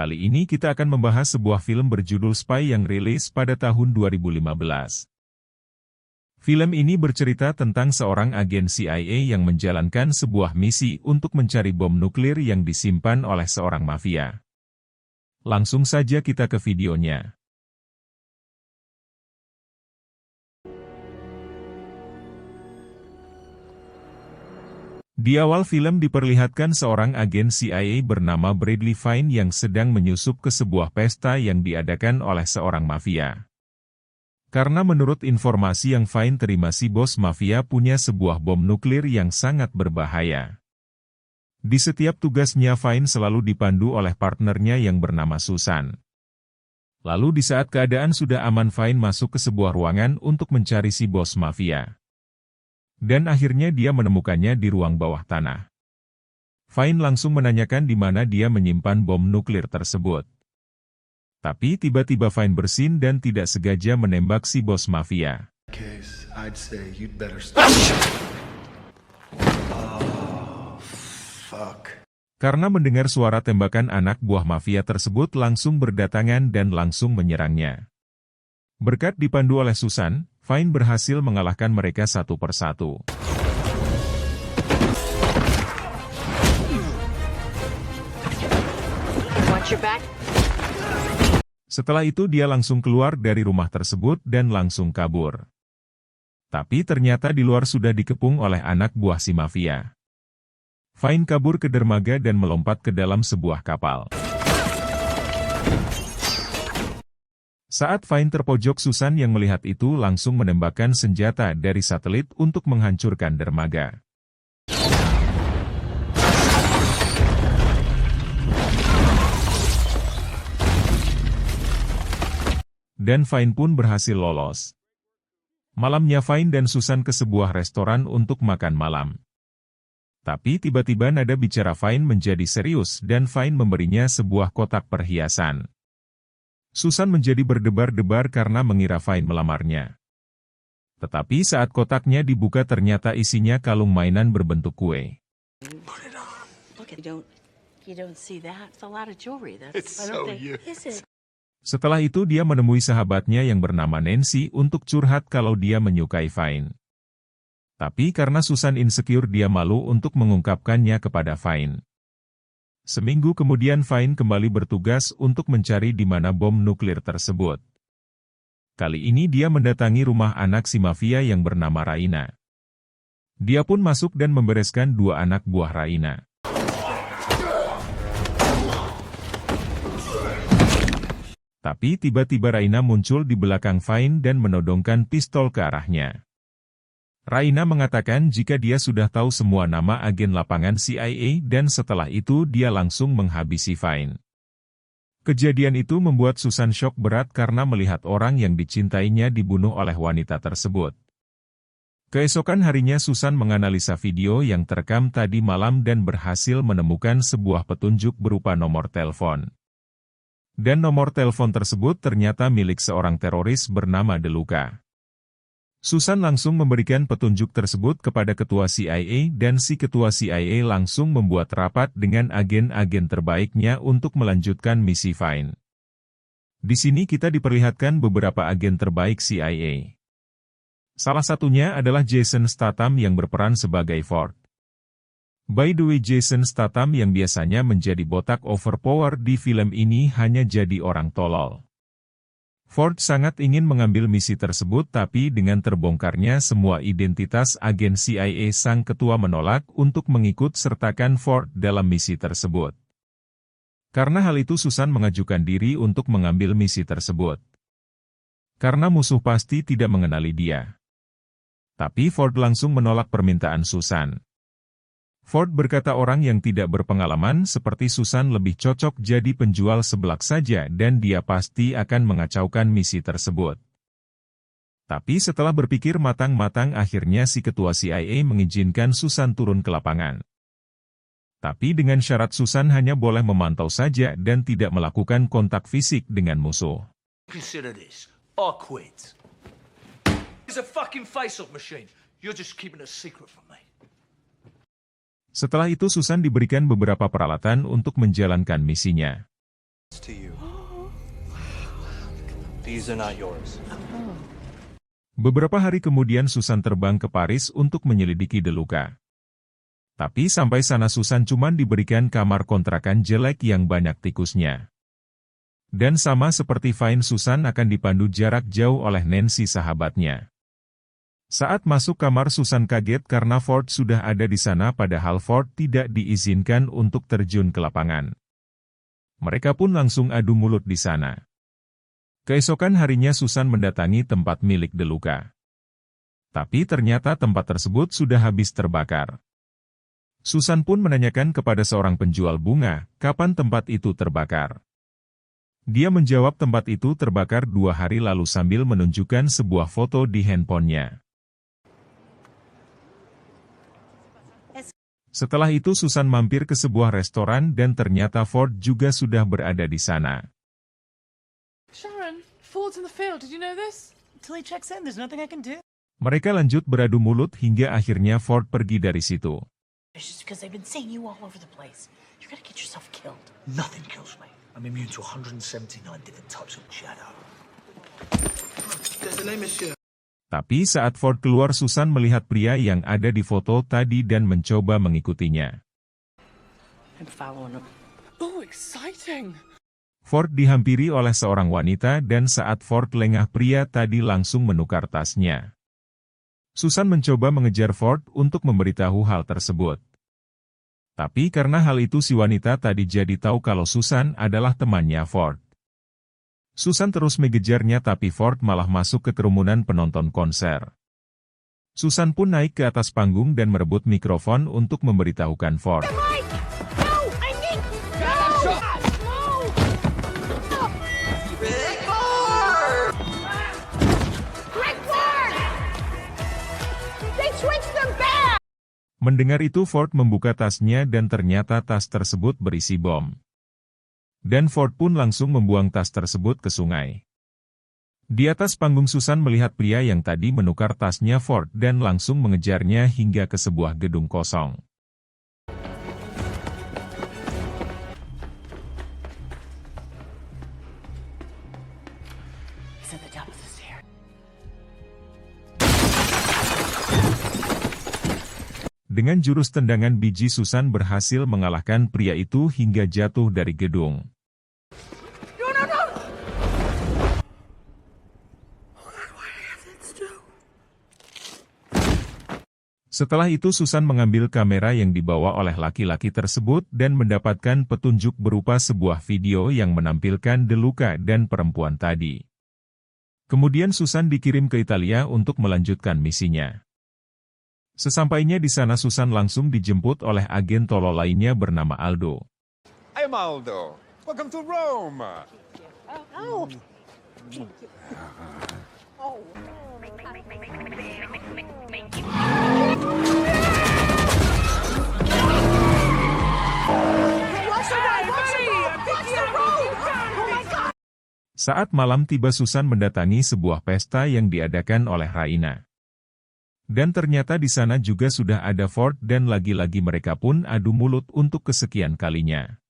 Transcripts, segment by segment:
Kali ini kita akan membahas sebuah film berjudul Spy yang rilis pada tahun 2015. Film ini bercerita tentang seorang agen CIA yang menjalankan sebuah misi untuk mencari bom nuklir yang disimpan oleh seorang mafia. Langsung saja kita ke videonya. Di awal film diperlihatkan seorang agen CIA bernama Bradley Fine yang sedang menyusup ke sebuah pesta yang diadakan oleh seorang mafia. Karena menurut informasi yang Fine terima, si bos mafia punya sebuah bom nuklir yang sangat berbahaya. Di setiap tugasnya Fine selalu dipandu oleh partnernya yang bernama Susan. Lalu di saat keadaan sudah aman, Fine masuk ke sebuah ruangan untuk mencari si bos mafia. Dan akhirnya dia menemukannya di ruang bawah tanah. Fine langsung menanyakan di mana dia menyimpan bom nuklir tersebut. Tapi tiba-tiba Fine bersin dan tidak sengaja menembak si bos mafia. Karena mendengar suara tembakan, anak buah mafia tersebut langsung berdatangan dan langsung menyerangnya. Berkat dipandu oleh Susan, Fine berhasil mengalahkan mereka satu persatu. Setelah itu dia langsung keluar dari rumah tersebut dan langsung kabur. Tapi ternyata di luar sudah dikepung oleh anak buah si mafia. Fine kabur ke dermaga dan melompat ke dalam sebuah kapal. Saat Fine terpojok, Susan yang melihat itu langsung menembakkan senjata dari satelit untuk menghancurkan dermaga. Dan Fine pun berhasil lolos. Malamnya Fine dan Susan ke sebuah restoran untuk makan malam. Tapi tiba-tiba nada bicara Fine menjadi serius dan Fine memberinya sebuah kotak perhiasan. Susan menjadi berdebar-debar karena mengira Fine melamarnya. Tetapi saat kotaknya dibuka ternyata isinya kalung mainan berbentuk kue. Setelah itu dia menemui sahabatnya yang bernama Nancy untuk curhat kalau dia menyukai Fine. Tapi karena Susan insecure, dia malu untuk mengungkapkannya kepada Fine. Seminggu kemudian Fine kembali bertugas untuk mencari di mana bom nuklir tersebut. Kali ini dia mendatangi rumah anak si mafia yang bernama Raina. Dia pun masuk dan membereskan dua anak buah Raina. Tapi tiba-tiba Raina muncul di belakang Fine dan menodongkan pistol ke arahnya. Raina mengatakan jika dia sudah tahu semua nama agen lapangan CIA dan setelah itu dia langsung menghabisi Fine. Kejadian itu membuat Susan shock berat karena melihat orang yang dicintainya dibunuh oleh wanita tersebut. Keesokan harinya Susan menganalisa video yang terekam tadi malam dan berhasil menemukan sebuah petunjuk berupa nomor telepon. Dan nomor telepon tersebut ternyata milik seorang teroris bernama DeLuca. Susan langsung memberikan petunjuk tersebut kepada ketua CIA dan si ketua CIA langsung membuat rapat dengan agen-agen terbaiknya untuk melanjutkan misi Fine. Di sini kita diperlihatkan beberapa agen terbaik CIA. Salah satunya adalah Jason Statham yang berperan sebagai Ford. By the way, Jason Statham yang biasanya menjadi botak overpower di film ini hanya jadi orang tolol. Ford sangat ingin mengambil misi tersebut, tapi dengan terbongkarnya semua identitas agen CIA, sang ketua menolak untuk mengikut sertakan Ford dalam misi tersebut. Karena hal itu Susan mengajukan diri untuk mengambil misi tersebut. Karena musuh pasti tidak mengenali dia. Tapi Ford langsung menolak permintaan Susan. Ford berkata orang yang tidak berpengalaman seperti Susan lebih cocok jadi penjual seblak saja dan dia pasti akan mengacaukan misi tersebut. Tapi setelah berpikir matang-matang akhirnya si ketua CIA mengizinkan Susan turun ke lapangan. Tapi dengan syarat Susan hanya boleh memantau saja dan tidak melakukan kontak fisik dengan musuh. Consider this. I quit. It's a fucking face-off machine. You're just keeping a secret from me. Setelah itu Susan diberikan beberapa peralatan untuk menjalankan misinya. To you. These are not yours. Beberapa hari kemudian Susan terbang ke Paris untuk menyelidiki Deluca. Tapi sampai sana Susan cuma diberikan kamar kontrakan jelek yang banyak tikusnya. Dan sama seperti Vine, Susan akan dipandu jarak jauh oleh Nancy sahabatnya. Saat masuk kamar Susan kaget karena Ford sudah ada di sana padahal Ford tidak diizinkan untuk terjun ke lapangan. Mereka pun langsung adu mulut di sana. Keesokan harinya Susan mendatangi tempat milik Deluca. Tapi ternyata tempat tersebut sudah habis terbakar. Susan pun menanyakan kepada seorang penjual bunga, kapan tempat itu terbakar. Dia menjawab tempat itu terbakar 2 hari lalu sambil menunjukkan sebuah foto di handphonenya. Setelah itu Susan mampir ke sebuah restoran dan ternyata Ford juga sudah berada di sana. Sharon, Ford's in the field. Did you know this? Until he checks in, there's nothing I can do. Mereka lanjut beradu mulut hingga akhirnya Ford pergi dari situ. It's just because they've been seeing you all over the place. You're gonna get yourself killed. Nothing kills me. I'm immune to 179 different types of shadow. There's a name, monsieur. Tapi saat Ford keluar Susan melihat pria yang ada di foto tadi dan mencoba mengikutinya. I'm following him. Oh, exciting. Ford dihampiri oleh seorang wanita dan saat Ford lengah pria tadi langsung menukar tasnya. Susan mencoba mengejar Ford untuk memberitahu hal tersebut. Tapi karena hal itu si wanita tadi jadi tahu kalau Susan adalah temannya Ford. Susan terus mengejarnya tapi Ford malah masuk ke kerumunan penonton konser. Susan pun naik ke atas panggung dan merebut mikrofon untuk memberitahukan Ford. Mendengar itu Ford membuka tasnya dan ternyata tas tersebut berisi bom. Dan Ford pun langsung membuang tas tersebut ke sungai. Di atas panggung Susan melihat pria yang tadi menukar tasnya Ford dan langsung mengejarnya hingga ke sebuah gedung kosong. He's at the top of the stairs. Dengan jurus tendangan biji Susan berhasil mengalahkan pria itu hingga jatuh dari gedung. Setelah itu Susan mengambil kamera yang dibawa oleh laki-laki tersebut dan mendapatkan petunjuk berupa sebuah video yang menampilkan Deluca dan perempuan tadi. Kemudian Susan dikirim ke Italia untuk melanjutkan misinya. Sesampainya di sana Susan langsung dijemput oleh agen tolol lainnya bernama Aldo. I'm Aldo. Welcome to Rome. Saat malam tiba Susan mendatangi sebuah pesta yang diadakan oleh Raina. Dan ternyata di sana juga sudah ada Ford dan lagi-lagi mereka pun adu mulut untuk kesekian kalinya.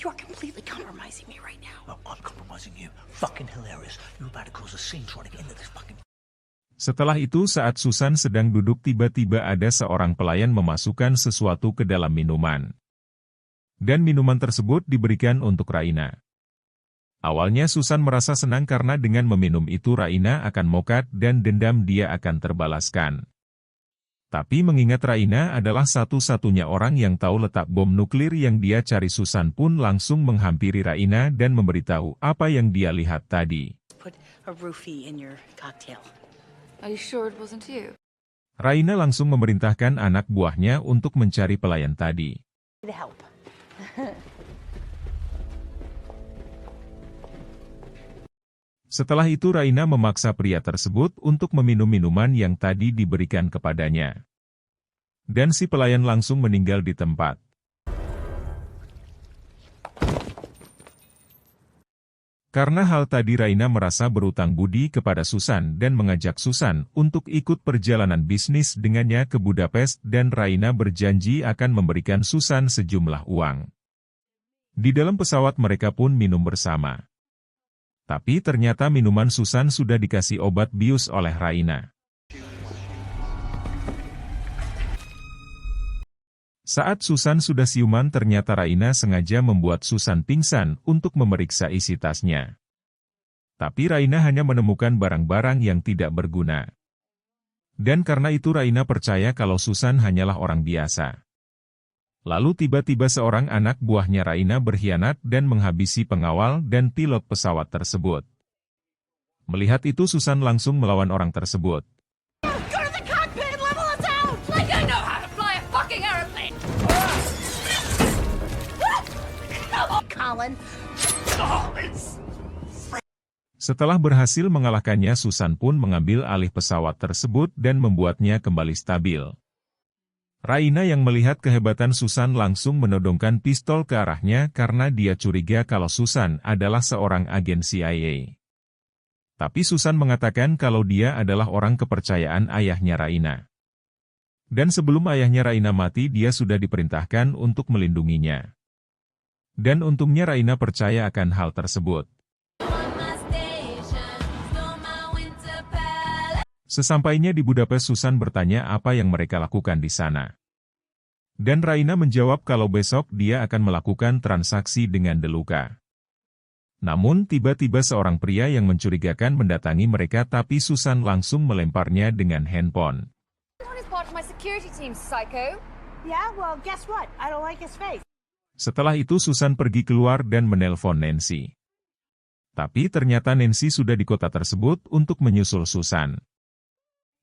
You are completely compromising me right now. No, I'm compromising you. Fucking hilarious. You're about to cause a scene trying to get into this fucking... Setelah itu saat Susan sedang duduk tiba-tiba ada seorang pelayan memasukkan sesuatu ke dalam minuman. Dan minuman tersebut diberikan untuk Raina. Awalnya Susan merasa senang karena dengan meminum itu Raina akan mokat dan dendam dia akan terbalaskan. Tapi mengingat Raina adalah satu-satunya orang yang tahu letak bom nuklir yang dia cari, Susan pun langsung menghampiri Raina dan memberitahu apa yang dia lihat tadi. Put a roofie in your cocktail. Are you sure it wasn't you? Raina langsung memerintahkan anak buahnya untuk mencari pelayan tadi. Help. Setelah itu Raina memaksa pria tersebut untuk meminum minuman yang tadi diberikan kepadanya. Dan si pelayan langsung meninggal di tempat. Karena hal tadi Raina merasa berutang budi kepada Susan dan mengajak Susan untuk ikut perjalanan bisnis dengannya ke Budapest dan Raina berjanji akan memberikan Susan sejumlah uang. Di dalam pesawat mereka pun minum bersama. Tapi ternyata minuman Susan sudah dikasih obat bius oleh Raina. Saat Susan sudah siuman, ternyata Raina sengaja membuat Susan pingsan untuk memeriksa isi tasnya. Tapi Raina hanya menemukan barang-barang yang tidak berguna. Dan karena itu Raina percaya kalau Susan hanyalah orang biasa. Lalu tiba-tiba seorang anak buahnya Raina berkhianat dan menghabisi pengawal dan pilot pesawat tersebut. Melihat itu Susan langsung melawan orang tersebut. Go to the cockpit and level us out! Like I know how to fly a fucking airplane! Colin. Setelah berhasil mengalahkannya, Susan pun mengambil alih pesawat tersebut dan membuatnya kembali stabil. Raina yang melihat kehebatan Susan langsung menodongkan pistol ke arahnya karena dia curiga kalau Susan adalah seorang agen CIA. Tapi Susan mengatakan kalau dia adalah orang kepercayaan ayahnya Raina. Dan sebelum ayahnya Raina mati, dia sudah diperintahkan untuk melindunginya. Dan untungnya Raina percaya akan hal tersebut. Sesampainya di Budapest, Susan bertanya apa yang mereka lakukan di sana. Dan Raina menjawab kalau besok dia akan melakukan transaksi dengan Deluca. Namun tiba-tiba seorang pria yang mencurigakan mendatangi mereka, tapi Susan langsung melemparnya dengan handphone. Setelah itu Susan pergi keluar dan menelpon Nancy. Tapi ternyata Nancy sudah di kota tersebut untuk menyusul Susan.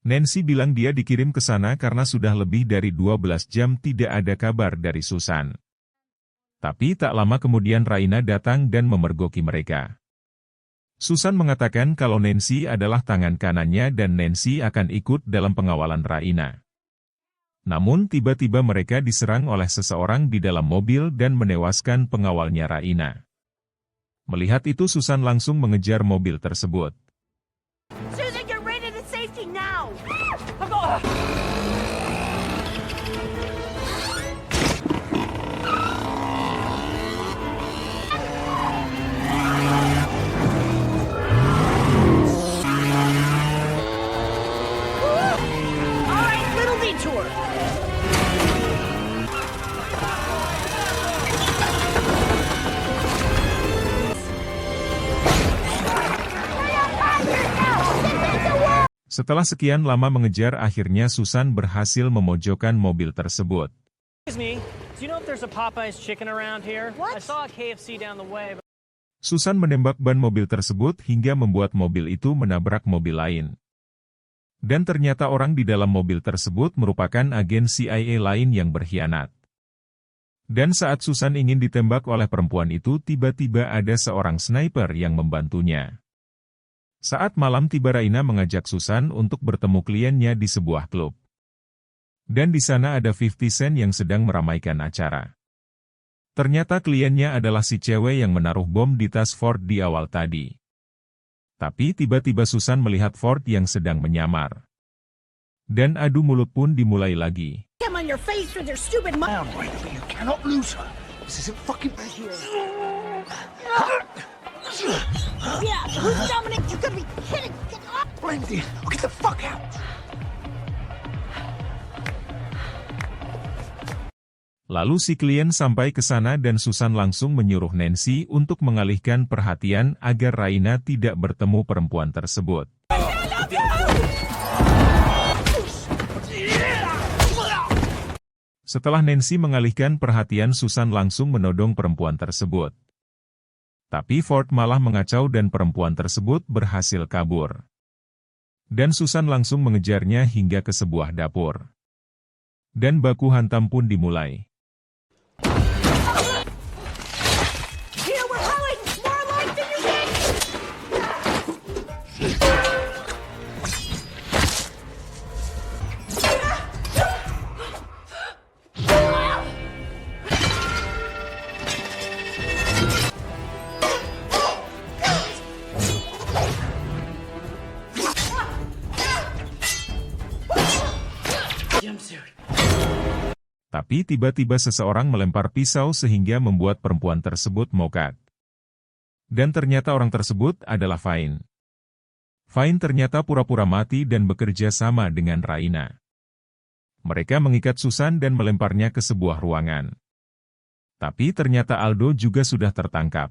Nancy bilang dia dikirim ke sana karena sudah lebih dari 12 jam tidak ada kabar dari Susan. Tapi tak lama kemudian Raina datang dan memergoki mereka. Susan mengatakan kalau Nancy adalah tangan kanannya dan Nancy akan ikut dalam pengawalan Raina. Namun tiba-tiba mereka diserang oleh seseorang di dalam mobil dan menewaskan pengawalnya Raina. Melihat itu Susan langsung mengejar mobil tersebut. Setelah sekian lama mengejar, akhirnya Susan berhasil memojokkan mobil tersebut. Susan menembak ban mobil tersebut hingga membuat mobil itu menabrak mobil lain. Dan ternyata orang di dalam mobil tersebut merupakan agen CIA lain yang berkhianat. Dan saat Susan ingin ditembak oleh perempuan itu, tiba-tiba ada seorang sniper yang membantunya. Saat malam tiba, Raina mengajak Susan untuk bertemu kliennya di sebuah klub. Dan di sana ada 50 Cent yang sedang meramaikan acara. Ternyata kliennya adalah si cewek yang menaruh bom di tas Ford di awal tadi. Tapi tiba-tiba Susan melihat Ford yang sedang menyamar. Dan adu mulut pun dimulai lagi. Yeah, who's Dominic? You could be kidding. Get up. Lindsay, I'll get the fuck out. Lalu si klien sampai ke sana dan Susan langsung menyuruh Nancy untuk mengalihkan perhatian agar Raina tidak bertemu perempuan tersebut. Setelah Nancy mengalihkan perhatian, Susan langsung menodong perempuan tersebut. Tapi Ford malah mengacau dan perempuan tersebut berhasil kabur. Dan Susan langsung mengejarnya hingga ke sebuah dapur. Dan baku hantam pun dimulai. Tapi tiba-tiba seseorang melempar pisau sehingga membuat perempuan tersebut mokat. Dan ternyata orang tersebut adalah Fine. Fine ternyata pura-pura mati dan bekerja sama dengan Raina. Mereka mengikat Susan dan melemparnya ke sebuah ruangan. Tapi ternyata Aldo juga sudah tertangkap.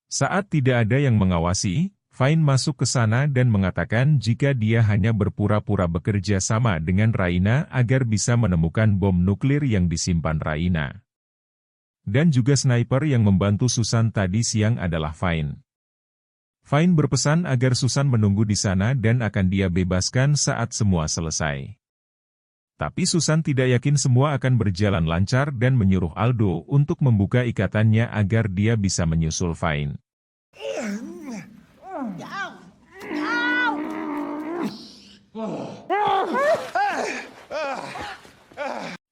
Saat tidak ada yang mengawasi, Fine masuk ke sana dan mengatakan jika dia hanya berpura-pura bekerja sama dengan Raina agar bisa menemukan bom nuklir yang disimpan Raina. Dan juga sniper yang membantu Susan tadi siang adalah Fine. Fine berpesan agar Susan menunggu di sana dan akan dia bebaskan saat semua selesai. Tapi Susan tidak yakin semua akan berjalan lancar dan menyuruh Aldo untuk membuka ikatannya agar dia bisa menyusul Fine.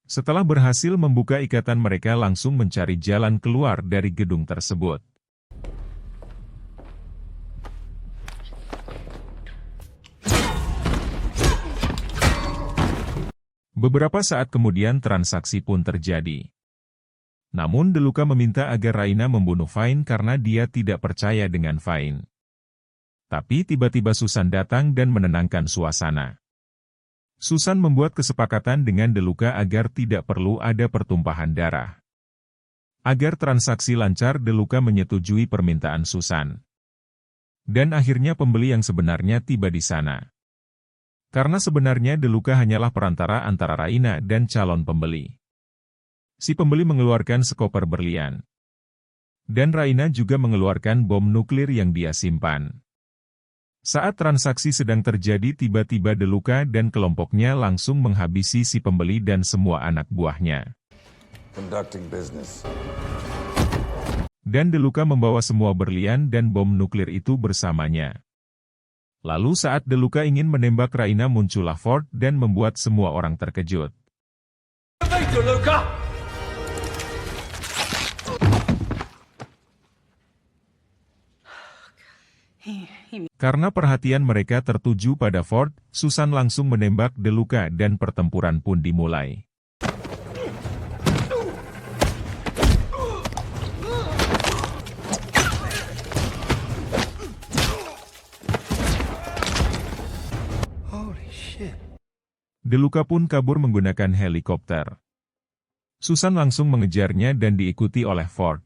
Setelah berhasil membuka ikatan, mereka langsung mencari jalan keluar dari gedung tersebut. Beberapa saat kemudian transaksi pun terjadi. Namun DeLuca meminta agar Raina membunuh Fine karena dia tidak percaya dengan Fine. Tapi tiba-tiba Susan datang dan menenangkan suasana. Susan membuat kesepakatan dengan DeLuca agar tidak perlu ada pertumpahan darah. Agar transaksi lancar, DeLuca menyetujui permintaan Susan. Dan akhirnya pembeli yang sebenarnya tiba di sana. Karena sebenarnya DeLuca hanyalah perantara antara Raina dan calon pembeli. Si pembeli mengeluarkan sekoper berlian. Dan Raina juga mengeluarkan bom nuklir yang dia simpan. Saat transaksi sedang terjadi, tiba-tiba DeLuca dan kelompoknya langsung menghabisi si pembeli dan semua anak buahnya. Conducting business. Dan DeLuca membawa semua berlian dan bom nuklir itu bersamanya. Lalu saat DeLuca ingin menembak Raina, muncullah Ford dan membuat semua orang terkejut. Karena perhatian mereka tertuju pada Ford, Susan langsung menembak DeLuca dan pertempuran pun dimulai. DeLuca pun kabur menggunakan helikopter. Susan langsung mengejarnya dan diikuti oleh Ford.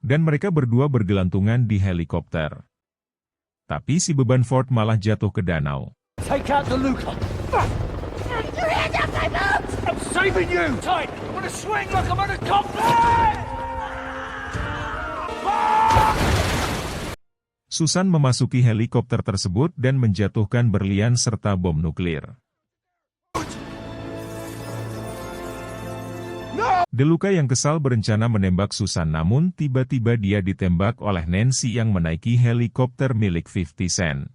Dan mereka berdua bergelantungan di helikopter. Tapi si beban Ford malah jatuh ke danau. Take out DeLuca. Your hand off my boobs! I'm saving you! Tight! I'm gonna swing like I'm on a copter! Susan memasuki helikopter tersebut dan menjatuhkan berlian serta bom nuklir. DeLuca yang kesal berencana menembak Susan, namun tiba-tiba dia ditembak oleh Nancy yang menaiki helikopter milik 50 Cent.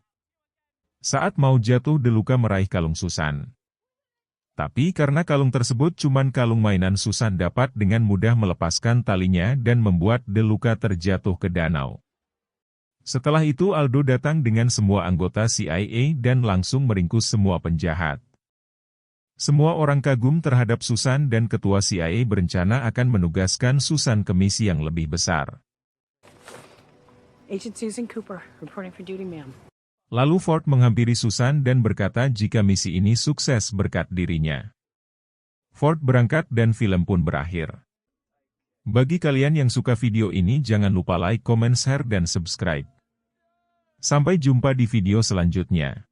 Saat mau jatuh, DeLuca meraih kalung Susan. Tapi karena kalung tersebut cuman kalung mainan, Susan dapat dengan mudah melepaskan talinya dan membuat DeLuca terjatuh ke danau. Setelah itu Aldo datang dengan semua anggota CIA dan langsung meringkus semua penjahat. Semua orang kagum terhadap Susan dan ketua CIA berencana akan menugaskan Susan ke misi yang lebih besar. Agent Susan Cooper, reporting for duty, ma'am. Lalu Ford menghampiri Susan dan berkata jika misi ini sukses berkat dirinya. Ford berangkat dan film pun berakhir. Bagi kalian yang suka video ini, jangan lupa like, comment, share, dan subscribe. Sampai jumpa di video selanjutnya.